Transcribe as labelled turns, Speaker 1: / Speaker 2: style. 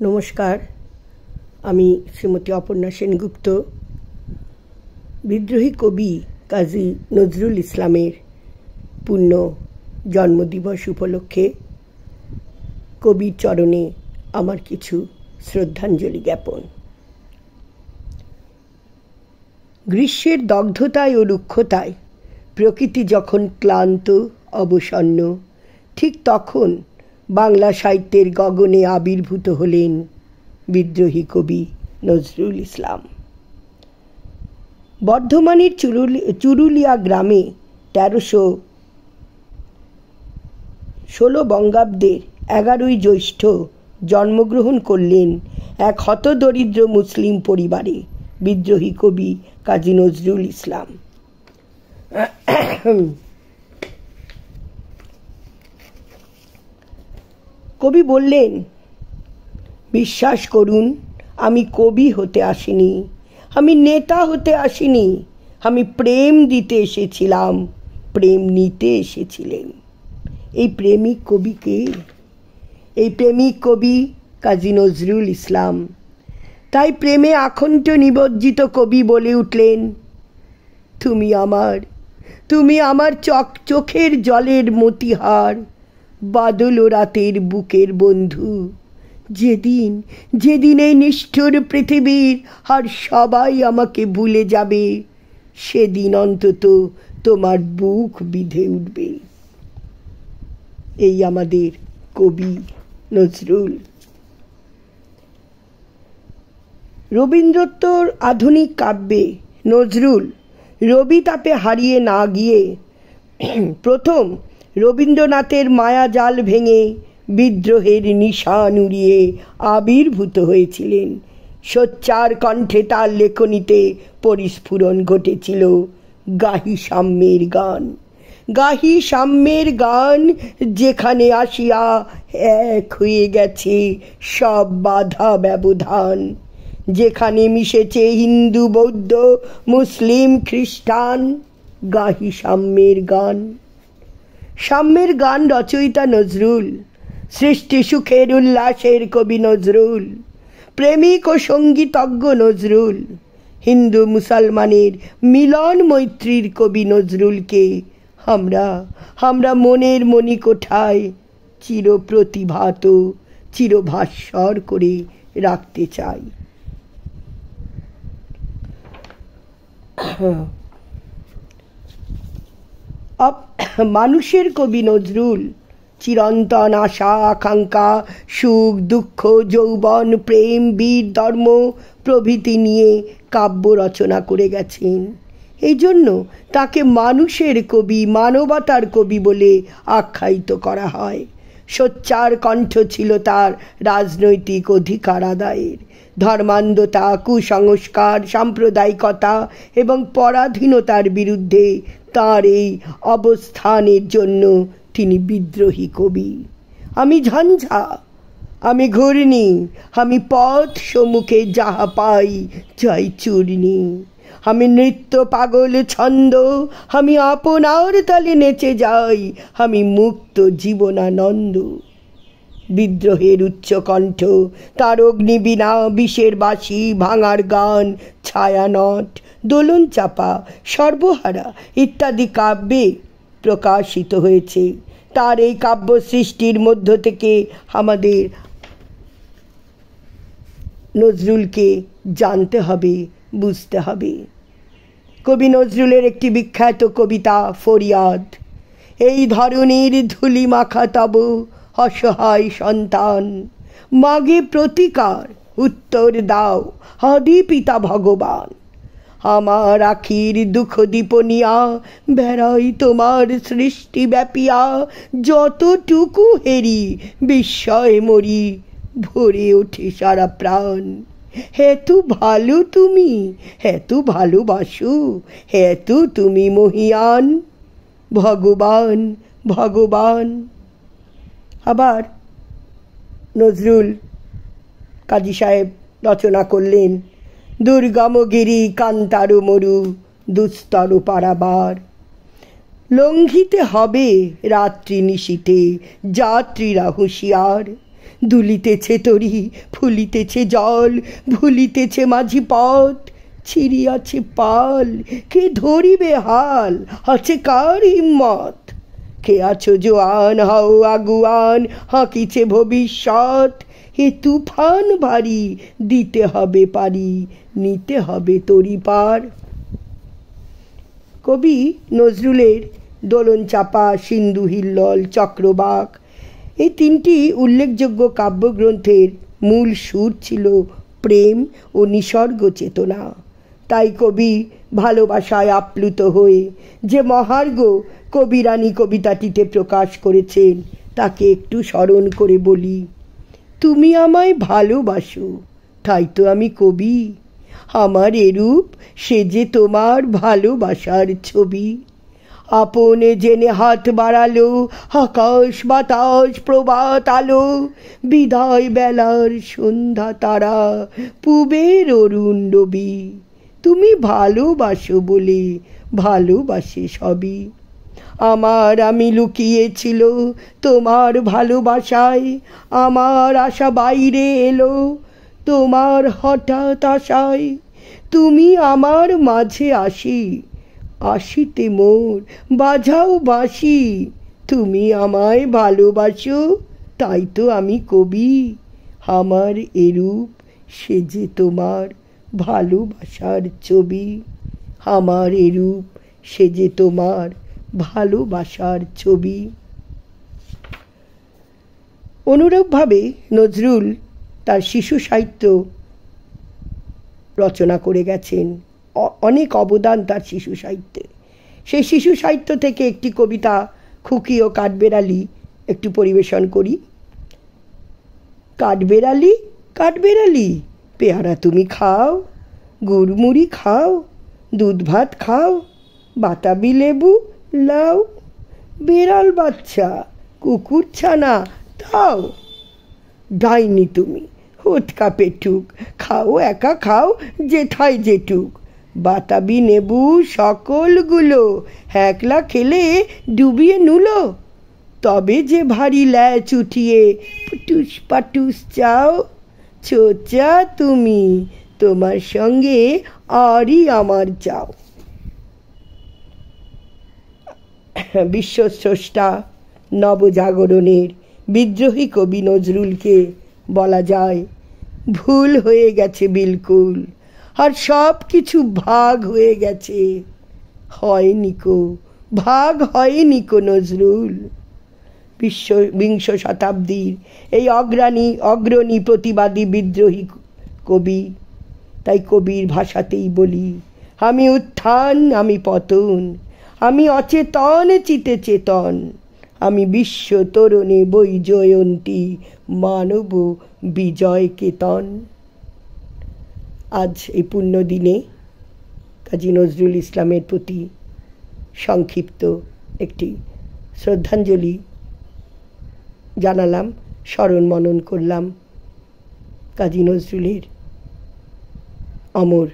Speaker 1: নমস্কার, আমি শ্রীমতী অপর্ণা সেনগুপ্ত। বিদ্রোহী কবি কাজী নজরুল ইসলামের পূর্ণ জন্মদিবস উপলক্ষে কবির চরণে আমার কিছু শ্রদ্ধাঞ্জলি জ্ঞাপন। গ্রীষ্মের দগ্ধতায় ও রুক্ষতায় প্রকৃতি যখন ক্লান্ত অবসন্ন, ঠিক তখন বাংলা সাহিত্যের গগনে আবির্ভূত হলেন বিদ্রোহী কবি নজরুল ইসলাম। বর্ধমানের চুরুলিয়া গ্রামে 1316 বঙ্গাব্দের 11ই জ্যৈষ্ঠ জন্মগ্রহণ করলেন এক হতদরিদ্র মুসলিম পরিবারে বিদ্রোহী কবি কাজী নজরুল ইসলাম। কবি বললেন, বিশ্বাস করুন, আমি কবি হতে আসিনি, আমি নেতা হতে আসিনি, আমি প্রেম দিতে এসেছিলাম, প্রেম নিতে এসেছিলেন। এই প্রেমিক কবি কে? এই প্রেমিক কবি কাজী নজরুল ইসলাম। তাই প্রেমে আকণ্ঠ নিমজ্জিত কবি বলে উঠলেন, তুমি আমার চোখের জলের মতিহার, বাদল রাতের বুকের বন্ধু। যেদিন এই নিষ্ঠুর পৃথিবীর আর সবাই আমাকে ভুলে যাবে, সেদিন অন্তত তোমার বুক বিঁধে উঠবে। এই আমাদের কবি নজরুল। রবীন্দ্রোত্তর আধুনিক কাব্যে নজরুল রবি তাপে হারিয়ে না গিয়ে প্রথম রবীন্দ্রনাথের মায়াজাল ভেঙে বিদ্রোহের নিশান উড়িয়ে আবির্ভূত হয়েছিলেন। সোচ্চার কণ্ঠে তার লেখনীতে পরিস্ফুরণ ঘটেছিল গাহি সাম্যের গান। গাহি সাম্যের গান, যেখানে আসিয়া এক হয়ে গেছে সব বাধা ব্যবধান, যেখানে মিশেছে হিন্দু বৌদ্ধ মুসলিম খ্রিস্টান। গাহি সাম্যের গান। সাম্যের গান রচয়িতা নজরুল, সৃষ্টি সুখের উল্লাসের কবি নজরুল, প্রেমিক ও সঙ্গীতজ্ঞ নজরুল, হিন্দু মুসলমানের মিলন মৈত্রীর কবি নজরুলকে আমরা মনের মণিকোঠায় চিরপ্রতিভাত চিরভাস্বর করে রাখতে চাই। মানুষের কবি নজরুল চিরন্তন আশা আকাঙ্ক্ষা, সুখ দুঃখ, যৌবন, প্রেম, বীর, ধর্ম প্রভৃতি নিয়ে কাব্য রচনা করে গেছেন। এই জন্য তাকে মানুষের কবি, মানবতার কবি বলে আখ্যায়িত করা হয়। সোচ্চার কণ্ঠ ছিল তার রাজনৈতিক অধিকার আদায়ের। ধর্মান্ধতা, কুসংস্কার, সাম্প্রদায়িকতা এবং পরাধীনতার বিরুদ্ধে তার এই অবস্থানের জন্য তিনি বিদ্রোহী কবি। আমি ঝঞ্ঝা, আমি ঘূর্ণি, আমি পথ সম্মুখে যাহা পাই যাই চূর্ণি, আমি নৃত্য পাগল ছন্দ, আমি আপনার তালে নেচে যাই, আমি মুক্ত জীবনানন্দ। বিদ্রোহের উচ্চকণ্ঠ, তার অগ্নিবীণা, বিষের বাঁশি, ভাঙার গান, ছায়ানট, দোলন চাপা, সর্বহারা ইত্যাদি কাব্যে প্রকাশিত হয়েছে। তার এই কাব্য সৃষ্টির মধ্য থেকে আমাদের নজরুলকে জানতে হবে, বুঝতে হবে। কবি নজরুলের একটি বিখ্যাত কবিতা ফরিয়াদ। এই ধরনের ধুলি মাখা তব অসহায় সন্তান, মাগে প্রতিকার উত্তর দাও আদি পিতা ভগবান। আমার আখির দুঃখ দীপনিয়া বেড়াই তোমার সৃষ্টি ব্যাপিয়া, যতটুকু হেরি বিস্ময় মরি ভরে ওঠে সারা প্রাণ। হেতু ভালো তুমি, হেতু ভালোবাসো, হেতু তুমি মহিয়ান, ভগবান ভগবান। আবার নজরুল কাজী সাহেব রচনা করলেন, দুর্গমগিরি কান্তারু মরু দুস্তর পারাবার, লঙ্ঘিতে হবে রাত্রি নিশীতে যাত্রীরা হুঁশিয়ার, দুলিতেছে তরি, ফুলিতেছে জল, ভুলিতেছে মাঝি পথ, ছিড়িয়াছে পাল, কে ধরিবে হাল, আছে কার হিম্মত? কে আছো জোয়ান, হও আগুয়ান, হাঁকিছে ভবিষ্যৎ, এ তুফান ভারী, দিতে হবে পারি, নিতে হবে তরি পার। কবি নজরুলের দোলন চাপা, সিন্ধু হিল্লোল, চক্রবাক এই তিনটি উল্লেখযোগ্য কাব্যগ্রন্থের মূল সুর ছিল প্রেম ও নিসর্গ চেতনা। তাই কবি ভালোবাসায় আপ্লুত হয়ে যে মহার্ঘ কবিরানী কবিতাটিতে প্রকাশ করেছেন তাকে একটু স্মরণ করে বলি। তুমি আমায় ভালোবাসো, তাই তো আমি কবি, আমার এরূপ সে যে তোমার ভালোবাসার ছবি। আপনে জেনে হাত বাড়ালো, আকাশ বাতাস প্রভাত আলো, বিদায় বেলার সন্ধ্যা তারা, পূবের অরুণ রবি। তুমি ভালোবাসো বলে ভালোবাসে সবই। আমার আমি লুকিয়েছিল তোমার ভালোবাসায়, আমার আশা বাইরে এলো তোমার হঠাৎ আশায়। তুমি আমার মাঝে আসি, আসিতে মোর বাজাও বাঁশি। তুমি আমায় ভালোবাসো, তাই তো আমি কবি, আমার এরূপ সে যে তোমার ভালোবাসার ছবি। আমার এরূপ সে যে তোমার ভালোবাসার ছবি। অনুরূপভাবে নজরুল তার শিশু সাহিত্য রচনা করে গেছেন, অনেক অবদান তার শিশু সাহিত্যে। সেই শিশু সাহিত্য থেকে একটি কবিতা খুকি ও কাঠবেড়ালি একটু পরিবেশন করি। কাঠবেড়ালি কাঠবেড়ালি, পেয়ারা তুমি খাও, গুড়মুড়ি খাও, দুধ ভাত খাও, বাতাবি লেবু লাও, বেড়াল বাচ্চা কুকুর ছানা দাও। ডাইনি তুমি, হুটকা পেটুক, খাও একা খাও যেথায় যেটুক, বাতাবি নেবু সকলগুলো, একলা খেলে ডুবিয়ে নুলো। তবে যে ভারী ল্যাচ উঠিয়ে পুটুস পাটুস চাও, ছোচা তুমি, তোমার সঙ্গে আরই আমার চাও। বিশ্বস্রষ্টা নবজাগরণের বিদ্রোহী কবি নজরুলকে বলা যায় ভুল হয়ে গেছে বিলকুল, আর সব কিছু ভাগ হয়ে গেছে। হয়নি কো ভাগ, হয়নি কো নজরুল। বিংশ শতাব্দীর এই অগ্রণী প্রতিবাদী বিদ্রোহী কবি। তাই কবির ভাষাতেই বলি, আমি উত্থান আমি পতন, আমি অচেতন চিতে চেতন, আমি বিশ্ব তরুণে বৈজয়ন্তী, মানব বিজয় কেতন। আজ এই পুণ্য দিনে কাজী নজরুল ইসলামের প্রতি সংক্ষিপ্ত একটি শ্রদ্ধাঞ্জলি জানালাম, স্মরণ মনন করলাম কাজী নজরুলের অমর